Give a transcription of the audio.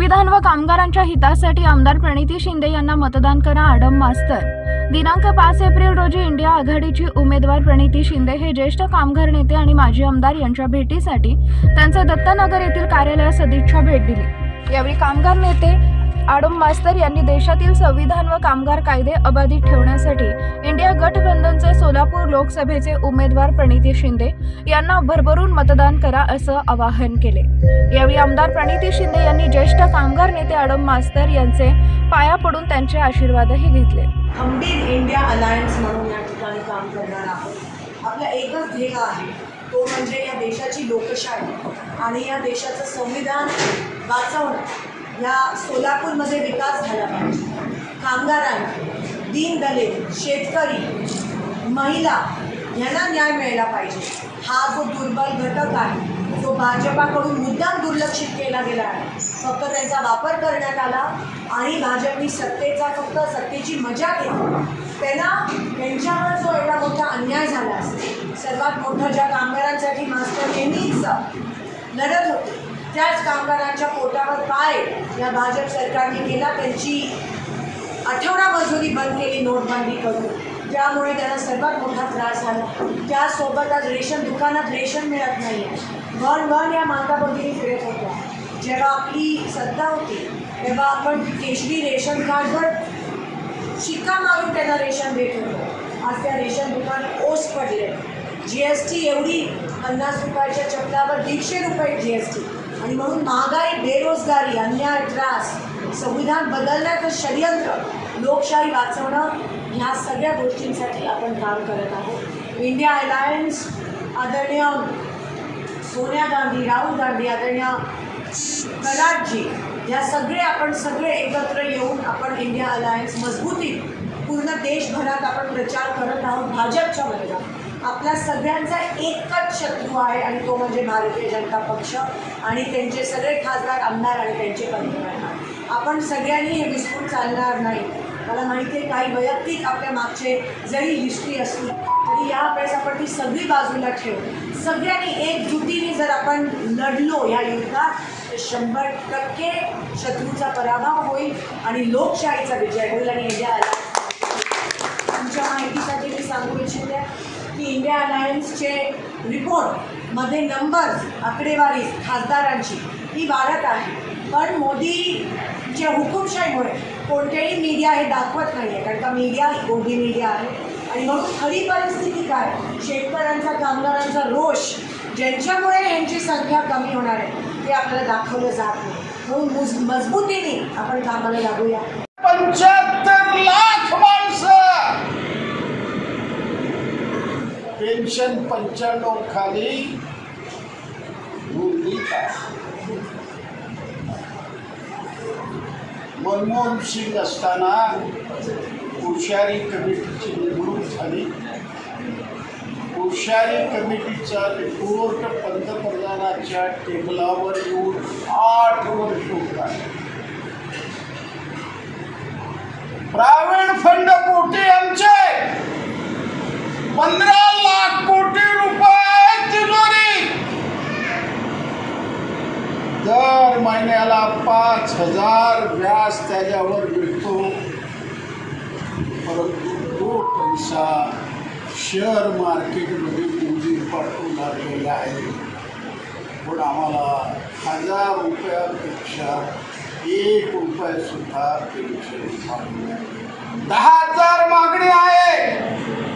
संविधान व कामगारांच्या हितासाठी आमदार प्रणिती शिंदे यांना मतदान करा आडम मास्तर। दिनांक 5 एप्रिल रोजी इंडिया आघाडीची उमेदवार प्रणिती शिंदे हे ज्येष्ठ कामगार नेते आणि माजी आमदार यांच्या भेटीसाठी त्यांचे दत्तनगर येथील कार्यालयात सदिच्छा भेट दिली। यावेळी कामगार नेते आडम मास्तर यांनी देशातील संविधान व कामगार कायदे अबाधित ठेवण्यासाठी इंडिया गठबंधनचे सोलापूर लोकसभेचे उमेदवार प्रणिती शिंदे यांना भरभरून मतदान करा असं आवाहन केले। यावेळी आमदार प्रणिती शिंदे यांनी ज्येष्ठ कामगार नेते आडम मास्तर यांचे पाया पडून त्यांचे आशीर्वादही घेतले। हम भी इंडिया अलायन्स म्हणून या ठिकाणी काम करणार आहोत। आपला एकच ध्येय आहे, तो म्हणजे या देशाची लोकशाही आणि या देशाचं संविधान वाचवणं। या सोलापूरमध्ये विकास झाला पाहिजे। कामगारांना, दीनदलित, शेतकरी, महिला यांना न्याय मिळाला पाहिजे। हा जो दुर्बल घटक आहे, जो भाजपाकडून मुद्दाम दुर्लक्षित केला गेला आहे, फक्त त्यांचा वापर करण्यात आला आणि भाजपनी सत्तेची मजा घेतली। त्यांच्यावर जो एवढा मोठा अन्याय झाला असेल, सर्वात मोठा ज्या कामगारांसाठी मास्टर नेहमीच लढत होते, त्याच कामगारांच्या पोटावर पाय या भाजप सरकारने केला। त्यांची आठवडा मजुरी बंद केली नोटबंदी करून, त्यामुळे त्यांना सर्वात मोठा त्रास झाला। त्यासोबत आज रेशन दुकानात रेशन मिळत नाही आहे। वन या मागाबोलीने फिरत होत्या। जेव्हा आपली सत्ता होती तेव्हा आपण केशरी रेशन कार्डवर शिक्का मारून त्यांना रेशन देत होतो। आज त्या रेशन दुकानात ओस पडले। GST एवढी 50 रुपयाच्या चपलावर 150 रुपये GST, आणि म्हणून महागाई, बेरोजगारी, अन्याय, त्रास, संविधान बदलण्याचं षडयंत्र, लोकशाही वाचवणं, ह्या सगळ्या गोष्टींसाठी आपण काम करत आहोत। इंडिया अलायन्स आदरणीय सोनिया गांधी, राहुल गांधी, आदरणीय कराडजी, या आपण सगळे एकत्र येऊन आपण इंडिया अलायन्स मजबूती पूर्ण देशभरात आपण प्रचार करत आहोत। भाजपच्या विरोधात आपला सगळ्यांचा एकच शत्रू आहे आणि तो म्हणजे भारतीय जनता पक्ष आणि त्यांचे सगळे खासदार, आमदार आणि त्यांचे पंतप्रधान। आपण सगळ्यांनी हे विसरून चालणार नाही। मला माहिती आहे काही वैयक्तिक आपल्या मागचे जरी हिस्ट्री असली तरी यावेळेस आपण ती सगळी बाजूला ठेवून सगळ्यांनी एकजुटीने जर आपण लढलो या युद्धात, तर 100% शत्रूचा पराभव होईल आणि लोकशाहीचा विजय होईल। आणि इंडिया तुमच्या माहितीसाठी मी सांगू इच्छिते की इंडिया अलायन्सचे रिपोर्टमध्ये नंबर्स, आकडेवारी खासदारांची ही वाढत आहे, पण मोदीच्या हुकुमशाहीमुळे कोणतेही मीडिया हे दाखवत नाही आहे, कारण का मीडिया ही गोदी मीडिया आहे। आणि म्हणून खरी परिस्थिती काय, शेतकऱ्यांचा, कामगारांचा रोष, ज्यांच्यामुळे यांची संख्या कमी होणार आहे, ते आपल्याला दाखवलं जात नाही। म्हणून मजबूतीने आपण कामाला लागूया। 75 लाख माणसं पेन्शन 95 खाली मनमोहन सिंग असताना हुशारी कमिटीची नेमणूक झाली। हुशारी कमिटीचा रिपोर्ट पंतप्रधानाच्या टेबलावर येऊन 8 वर्ष होता। प्रायव्हेट फंड पोटी आमचे 15 लाख कोटी रुपये तिजोरी, दर महिन्याला 5000 व्याज त्याच्यावर मिळतो, परंतु तो पैसा शेअर मार्केटमध्ये मोदी पाठवून लागलेला आहे। पण आम्हाला 1000 रुपयापेक्षा 1 रुपयासुद्धा पेन्शन 10,000 मागणी आहे।